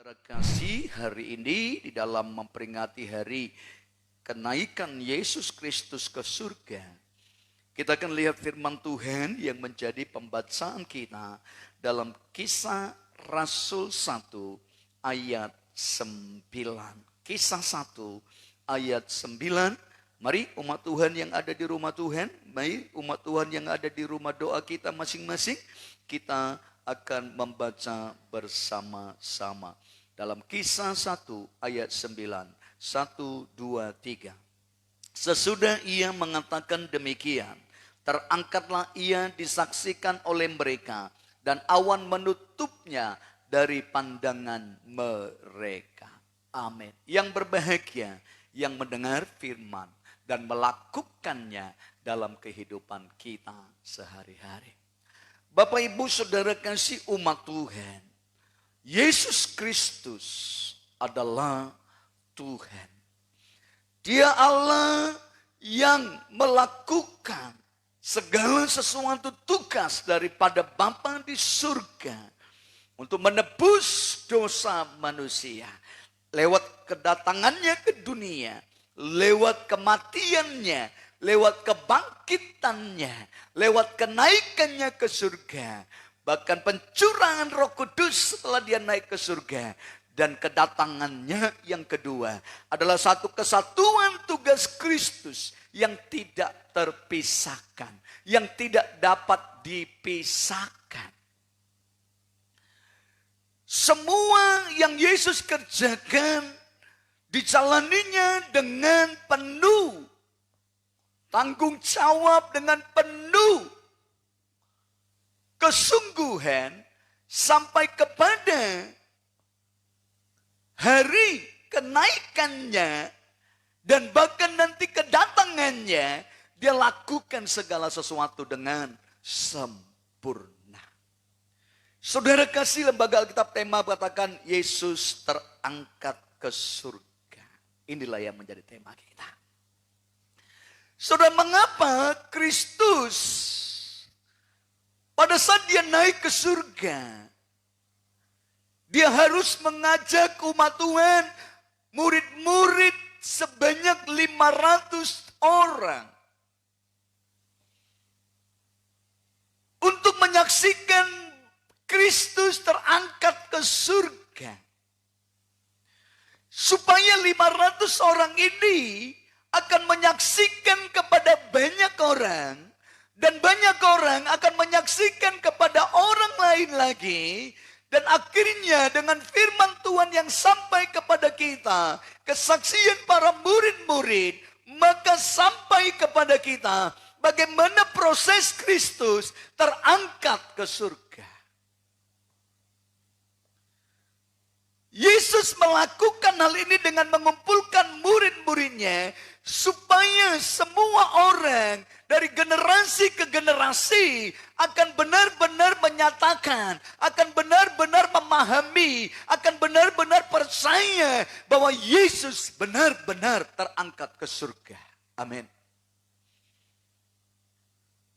Saudara kasih, hari ini di dalam memperingati hari kenaikan Yesus Kristus ke surga, kita akan lihat firman Tuhan yang menjadi pembacaan kita dalam Kisah Rasul 1 ayat 9. Kisah 1 ayat 9. Mari umat Tuhan yang ada di rumah Tuhan, mari umat Tuhan yang ada di rumah doa kita masing-masing, kita akan membaca bersama-sama. Dalam Kisah 1 ayat 9. 1, 2, 3. Sesudah ia mengatakan demikian, terangkatlah ia disaksikan oleh mereka, dan awan menutupnya dari pandangan mereka. Amin. Yang berbahagia yang mendengar firman dan melakukannya dalam kehidupan kita sehari-hari. Bapak, Ibu, Saudara kasih umat Tuhan, Yesus Kristus adalah Tuhan. Dia Allah yang melakukan segala sesuatu tugas daripada Bapa di surga untuk menebus dosa manusia. Lewat kedatangannya ke dunia, lewat kematiannya, lewat kebangkitannya, lewat kenaikannya ke surga, bahkan pencurahan Roh Kudus setelah dia naik ke surga, dan kedatangannya yang kedua adalah satu kesatuan tugas Kristus yang tidak terpisahkan, yang tidak dapat dipisahkan. Semua yang Yesus kerjakan dijalaninya dengan penuh tanggung jawab, dengan penuh kesungguhan sampai kepada hari kenaikannya dan bahkan nanti kedatangannya. Dia lakukan segala sesuatu dengan sempurna. Saudara kasih, lembaga Alkitab tema katakan Yesus terangkat ke surga. Inilah yang menjadi tema kita. Saudara, mengapa Kristus pada saat dia naik ke surga, dia harus mengajak umat Tuhan, murid-murid sebanyak 500 orang untuk menyaksikan Kristus terangkat ke surga. Supaya 500 orang ini akan menyaksikan kepada banyak orang, dan banyak orang akan menyaksikan kepada orang lain lagi, dan akhirnya dengan firman Tuhan yang sampai kepada kita, kesaksian para murid-murid, maka sampai kepada kita bagaimana proses Kristus terangkat ke surga. Yesus melakukan hal ini dengan mengumpulkan murid-muridnya supaya semua orang dari generasi ke generasi akan benar-benar menyatakan, akan benar-benar memahami, akan benar-benar percaya bahwa Yesus benar-benar terangkat ke surga. Amin.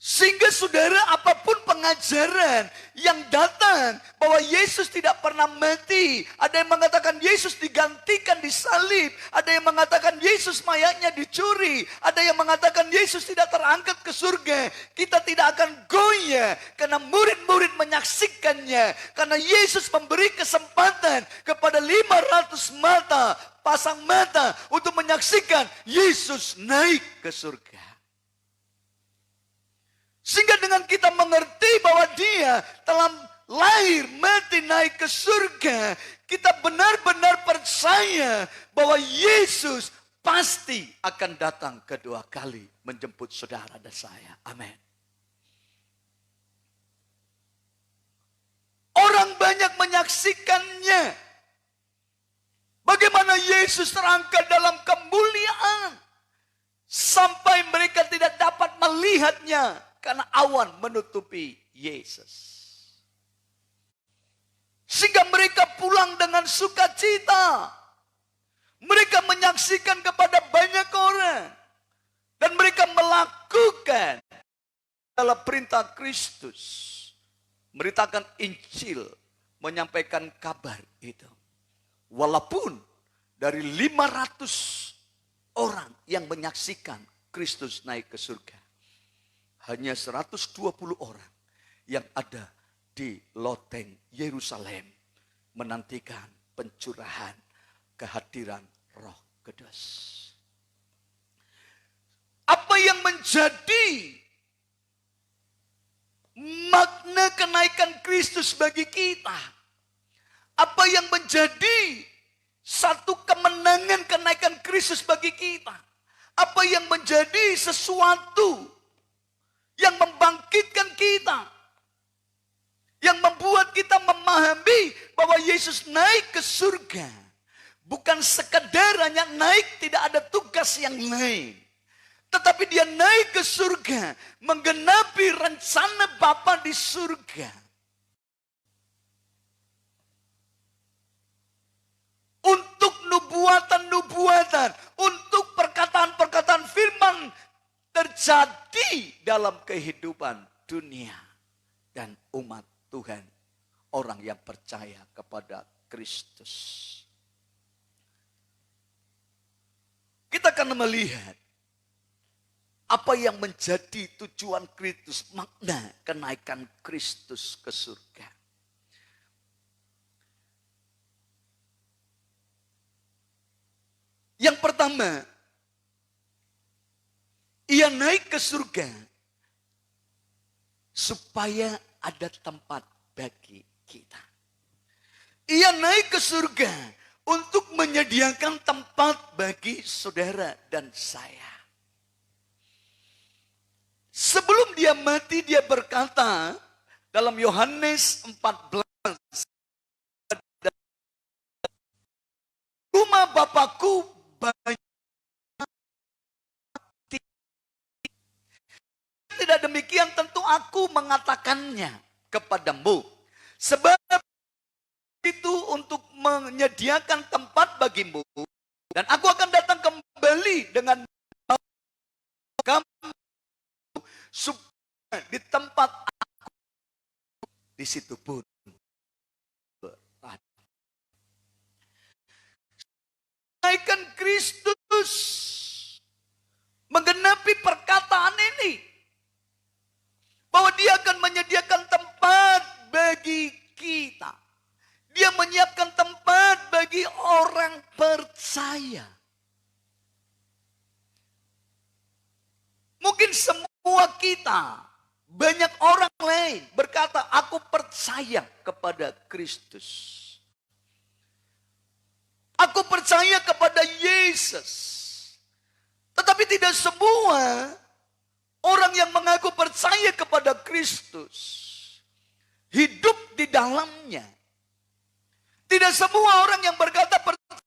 Sehingga saudara, apapun pengajaran yang datang bahwa Yesus tidak pernah mati, ada yang mengatakan Yesus digantikan di salib, ada yang mengatakan Yesus mayatnya dicuri, ada yang mengatakan Yesus tidak terangkat ke surga, kita tidak akan goyah karena murid-murid menyaksikannya, karena Yesus memberi kesempatan kepada 500 mata, pasang mata untuk menyaksikan Yesus naik ke surga. Sehingga dengan kita mengerti bahwa dia telah lahir, mati, naik ke surga, kita benar-benar percaya bahwa Yesus pasti akan datang kedua kali menjemput saudara dan saya. Amin. Orang banyak menyaksikannya. Bagaimana Yesus terangkat dalam kemuliaan. Sampai mereka tidak dapat melihatnya. Karena awan menutupi Yesus. Sehingga mereka pulang dengan sukacita. Mereka menyaksikan kepada banyak orang. Dan mereka melakukan dalam perintah Kristus. Memberitakan Injil. Menyampaikan kabar itu. Walaupun dari 500 orang yang menyaksikan Kristus naik ke surga, hanya 120 orang yang ada di loteng Yerusalem menantikan pencurahan kehadiran Roh Kudus. Apa yang menjadi makna kenaikan Kristus bagi kita? Apa yang menjadi satu kemenangan kenaikan Kristus bagi kita? Apa yang menjadi sesuatu yang membangkitkan kita? Yang membuat kita memahami bahwa Yesus naik ke surga. Bukan sekedar hanya naik, tidak ada tugas yang lain. Tetapi dia naik ke surga, menggenapi rencana Bapa di surga. Untuk nubuatan-nubuatan, untuk perkataan-perkataan firman terjadi dalam kehidupan dunia dan umat Tuhan, orang yang percaya kepada Kristus. Kita akan melihat apa yang menjadi tujuan Kristus, makna kenaikan Kristus ke surga. Yang pertama, ia naik ke surga supaya ada tempat bagi kita. Ia naik ke surga untuk menyediakan tempat bagi saudara dan saya. Sebelum dia mati, dia berkata dalam Yohanes 14, rumah Bapakku banyak. Tidak demikian tentu aku mengatakannya kepadamu. Sebab itu untuk menyediakan tempat bagimu. Dan aku akan datang kembali dengan kamu supaya di tempat aku di situ pun berada. Kenaikan Kristus menggenapi perkataan ini. Bahwa dia akan menyediakan tempat bagi kita. Dia menyiapkan tempat bagi orang percaya. Mungkin semua kita, banyak orang lain berkata, aku percaya kepada Kristus. Aku percaya kepada Yesus. Tetapi tidak semua orang yang mengaku percaya kepada Kristus hidup di dalamnya. Tidak semua orang yang berkata percaya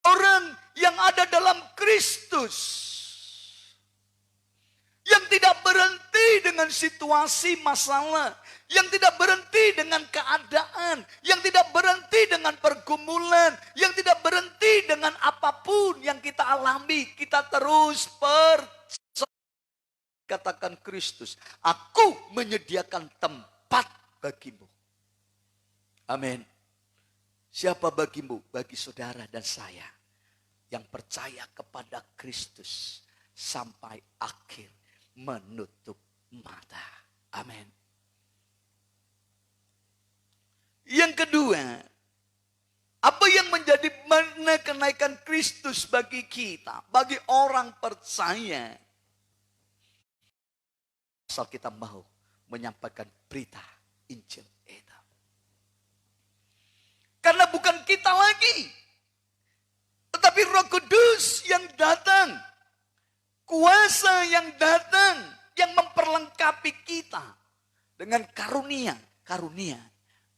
orang yang ada dalam Kristus. Yang tidak berhenti dengan situasi masalah. Yang tidak berhenti dengan keadaan. Yang tidak berhenti dengan pergumulan. Yang tidak berhenti dengan apapun yang kita alami. Kita terus percaya. Katakan Kristus, aku menyediakan tempat bagimu. Amin. Siapa bagimu? Bagi saudara dan saya yang percaya kepada Kristus sampai akhir menutup mata. Amin. Yang kedua, apa yang menjadi makna kenaikan Kristus bagi kita, bagi orang percaya? Asal kita mau menyampaikan berita Injil itu. Karena bukan kita lagi, tetapi Roh Kudus yang datang, kuasa yang datang, yang memperlengkapi kita dengan karunia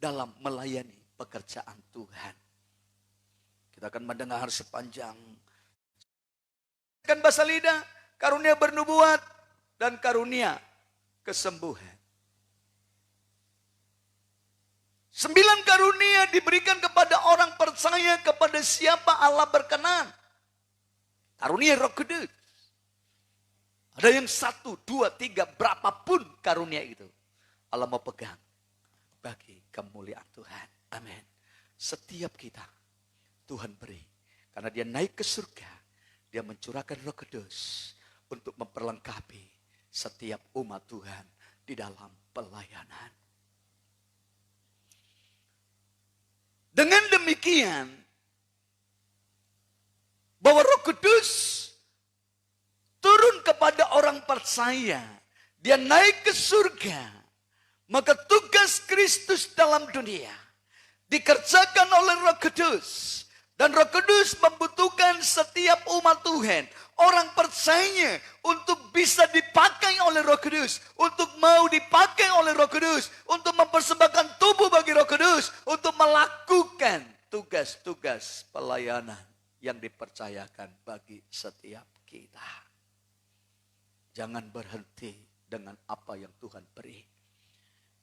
dalam melayani pekerjaan Tuhan. Kita akan mendengar sepanjang kan bahasa lidah, karunia bernubuat dan karunia kesembuhan. 9 karunia diberikan kepada orang percaya kepada siapa Allah berkenan. Karunia Roh Kudus. Ada yang 1, 2, 3, berapapun karunia itu. Allah mau pegang bagi kemuliaan Tuhan. Amin. Setiap kita Tuhan beri. Karena dia naik ke surga, dia mencurahkan Roh Kudus untuk memperlengkapi setiap umat Tuhan di dalam pelayanan. Dengan demikian, bahwa Roh Kudus turun kepada orang percaya, dia naik ke surga, maka tugas Kristus dalam dunia dikerjakan oleh Roh Kudus. Dan Roh Kudus membutuhkan setiap umat Tuhan, orang percaya untuk bisa dipakai oleh Roh Kudus, untuk mau dipakai oleh Roh Kudus, untuk mempersembahkan tubuh bagi Roh Kudus, untuk melakukan tugas-tugas pelayanan yang dipercayakan bagi setiap kita. Jangan berhenti dengan apa yang Tuhan beri.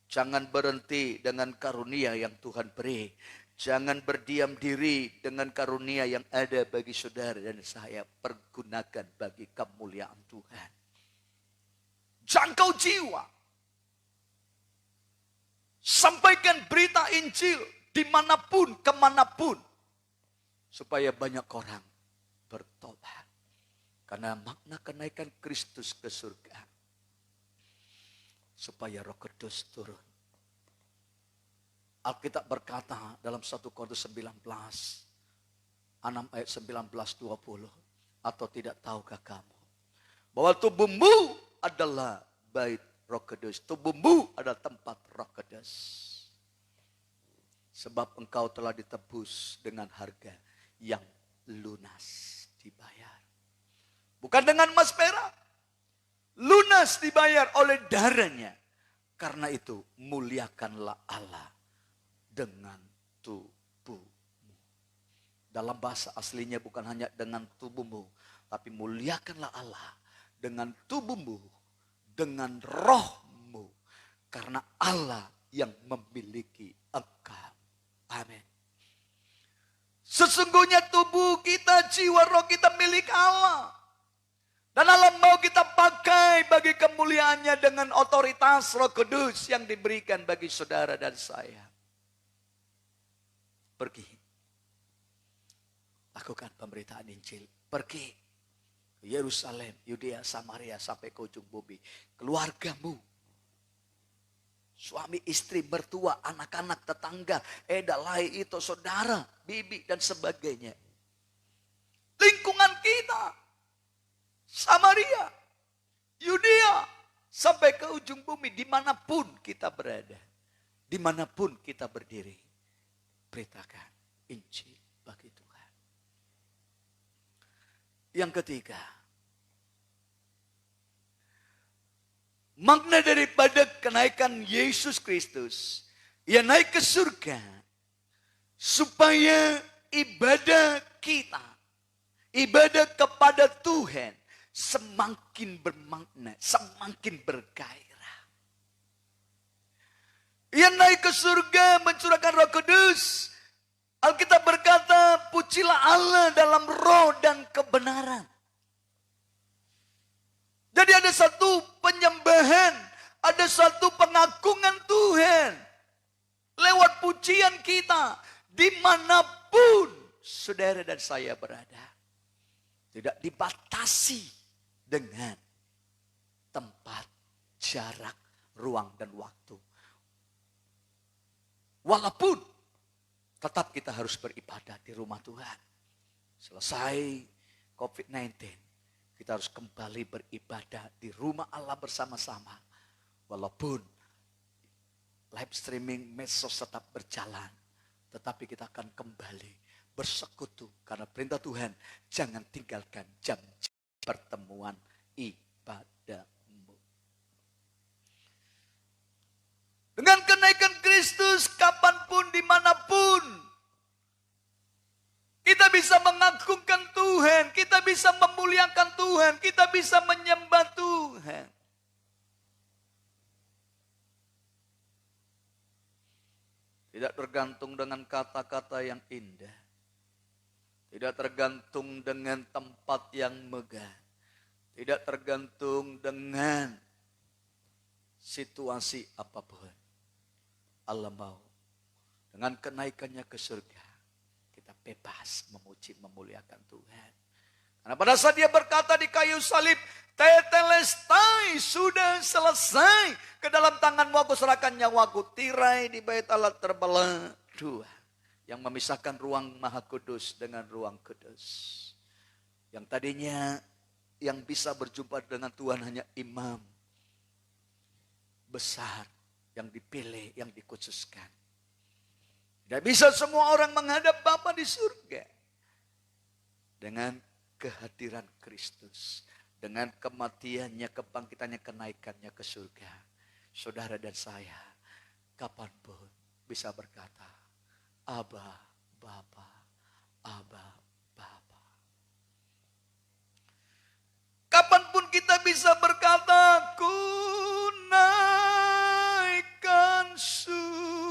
Jangan berhenti dengan karunia yang Tuhan beri. Jangan berdiam diri dengan karunia yang ada bagi saudara dan saya. Pergunakan bagi kemuliaan Tuhan. Jangkau jiwa. Sampaikan berita Injil dimanapun, kemanapun. Supaya banyak orang bertobat. Karena makna kenaikan Kristus ke surga. Supaya Roh Kudus turun. Alkitab berkata dalam 1 Korintus 19, 6 ayat 19-20, atau tidak tahukah kamu, bahwa tubuhmu adalah bait Roh Kudus. Tubuhmu adalah tempat Roh Kudus. Sebab engkau telah ditebus dengan harga yang lunas dibayar. Bukan dengan emas perak. Lunas dibayar oleh darahnya. Karena itu muliakanlah Allah dengan tubuhmu. Dalam bahasa aslinya bukan hanya dengan tubuhmu, tapi muliakanlah Allah dengan tubuhmu, dengan rohmu. Karena Allah yang memiliki engkau. Amin. Sesungguhnya tubuh kita, jiwa roh kita milik Allah. Dan Allah mau kita pakai bagi kemuliaannya dengan otoritas Roh Kudus yang diberikan bagi saudara dan saya. Pergi. Lakukan pemberitaan Injil. Pergi ke Yerusalem, Yudea, Samaria, sampai ke ujung bumi. Keluargamu, suami, istri, mertua, anak-anak, tetangga, edalai itu, saudara, bibi, dan sebagainya. Lingkungan kita. Samaria, Yudea, sampai ke ujung bumi, dimanapun kita berada, dimanapun kita berdiri, beritakan Injil bagi Tuhan. Yang ketiga, makna daripada kenaikan Yesus Kristus, Ia naik ke surga, supaya ibadah kita, ibadah kepada Tuhan, semakin bermakna, semakin bergairah. Ia naik ke surga mencurahkan Roh Kudus. Alkitab berkata, pujilah Allah dalam roh dan kebenaran. Jadi ada satu penyembahan, ada satu pengagungan Tuhan. Lewat pujian kita, dimanapun saudara dan saya berada. Tidak dibatasi dengan tempat, jarak, ruang, dan waktu. Walaupun tetap kita harus beribadah di rumah Tuhan. Selesai COVID-19, kita harus kembali beribadah di rumah Allah bersama-sama. Walaupun live streaming medsos tetap berjalan, tetapi kita akan kembali bersekutu. Karena perintah Tuhan, jangan tinggalkan jam pertemuan ibadahmu. Dengan kenaikan Kristus, kapanpun, dimanapun, kita bisa mengagungkan Tuhan, kita bisa memuliakan Tuhan, kita bisa menyembah Tuhan. Tidak tergantung dengan kata-kata yang indah. Tidak tergantung dengan tempat yang megah. Tidak tergantung dengan situasi apapun. Allah mau dengan kenaikannya ke surga, kita bebas memuji, memuliakan Tuhan. Karena pada saat dia berkata di kayu salib, tetelestai, sudah selesai. Ke dalam tanganmu aku serahkan nyawaku. Tirai di bait Allah terbelah dua. Yang memisahkan ruang maha kudus dengan ruang kudus. Yang tadinya yang bisa berjumpa dengan Tuhan hanya imam besar. Yang dipilih, yang dikhususkan. Tidak bisa semua orang menghadap Bapa di surga. Dengan kehadiran Kristus. Dengan kematiannya, kebangkitannya, kenaikannya ke surga. Saudara dan saya, kapanpun bisa berkata, Aba, Bapa, Aba, Bapa. Kapanpun kita bisa berkata, ku naikkan syukurku.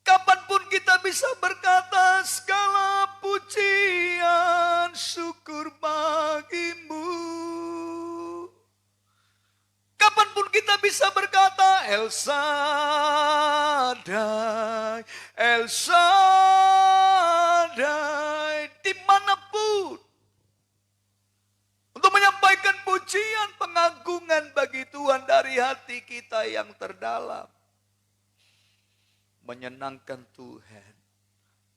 Kapanpun kita bisa berkata, segala pujian syukur bagimu. Kapanpun kita bisa berkata, El Shaddai, El Shaddai, dimanapun. Untuk menyampaikan pujian, pengagungan bagi Tuhan dari hati kita yang terdalam. Menyenangkan Tuhan,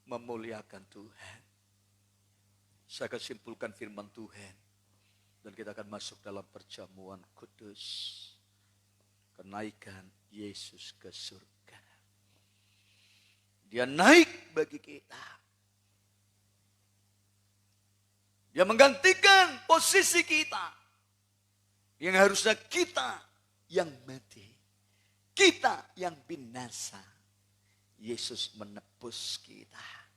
memuliakan Tuhan. Saya akan simpulkan firman Tuhan. Dan kita akan masuk dalam perjamuan kudus. Kenaikan Yesus ke surga. Dia naik bagi kita. Dia menggantikan posisi kita. Yang harusnya kita yang mati. Kita yang binasa. Yesus menebus kita.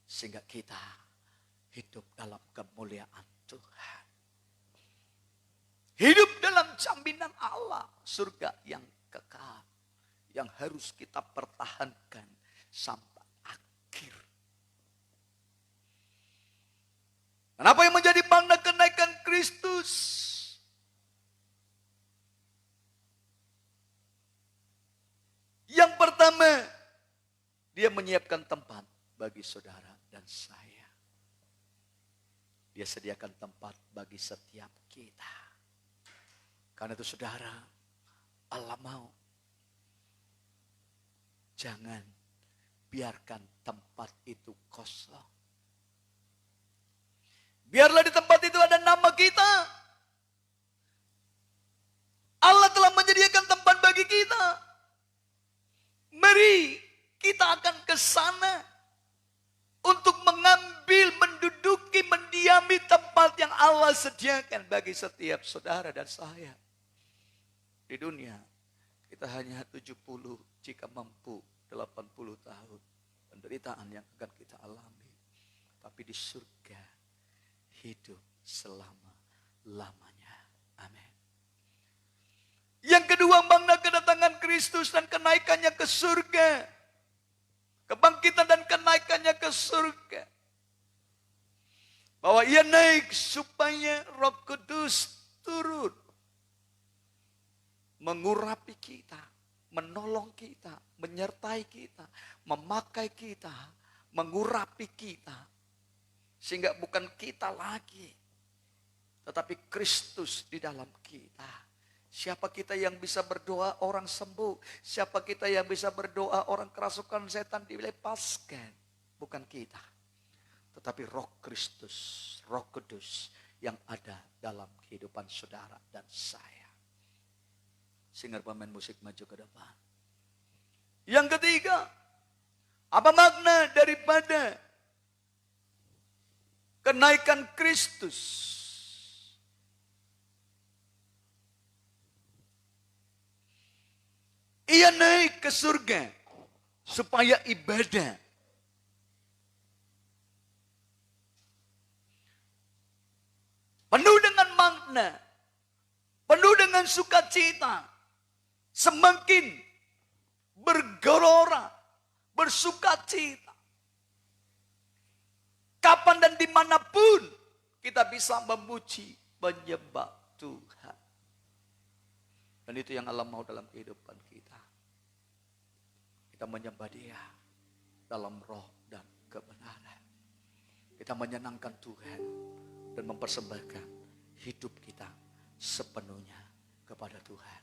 Sehingga kita hidup dalam kemuliaan Tuhan. Hidup dalam jaminan Allah. Surga yang kekal. Yang harus kita pertahankan sampai akhir. Kenapa yang menjadi makna kenaikan Kristus? Yang pertama, dia menyiapkan tempat bagi saudara dan saya. Dia sediakan tempat bagi setiap kita. Karena itu saudara, Allah mau. Jangan biarkan tempat itu kosong. Biarlah di tempat itu ada nama kita. Allah telah menyediakan tempat bagi kita. Mari kita akan ke sana untuk mengambil, menduduki, mendiami tempat yang Allah sediakan bagi setiap saudara dan saya. Di dunia kita hanya 70, jika mampu 80 tahun penderitaan yang akan kita alami. Tapi di surga hidup selama-lamanya. Amin. Yang kedua, makna kedatangan Kristus dan kenaikannya ke surga. Kebangkitan dan kenaikannya ke surga. Bahwa ia naik supaya Roh Kudus turun. Mengurapi kita, menolong kita, menyertai kita, memakai kita, mengurapi kita. Sehingga bukan kita lagi, tetapi Kristus di dalam kita. Siapa kita yang bisa berdoa orang sembuh? Siapa kita yang bisa berdoa orang kerasukan setan dilepaskan? Bukan kita. Tetapi Roh Kristus, Roh Kudus yang ada dalam kehidupan saudara dan saya. Singer pemain musik maju ke depan. Yang ketiga, apa makna daripada kenaikan Kristus? Ia naik ke surga supaya ibadah penuh dengan makna, penuh dengan sukacita, semakin bergelora, bersukacita. Kapan dan dimanapun kita bisa memuji, menyembah Tuhan. Dan itu yang Allah mau dalam kehidupan kita. Kita menyembah Dia dalam roh dan kebenaran. Kita menyenangkan Tuhan dan mempersembahkan hidup kita sepenuhnya kepada Tuhan.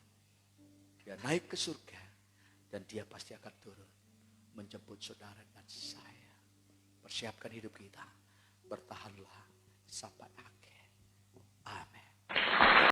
Dia naik ke surga dan Dia pasti akan turun menjemput saudara dan saya. Persiapkan hidup kita, bertahanlah sampai akhir. Amin.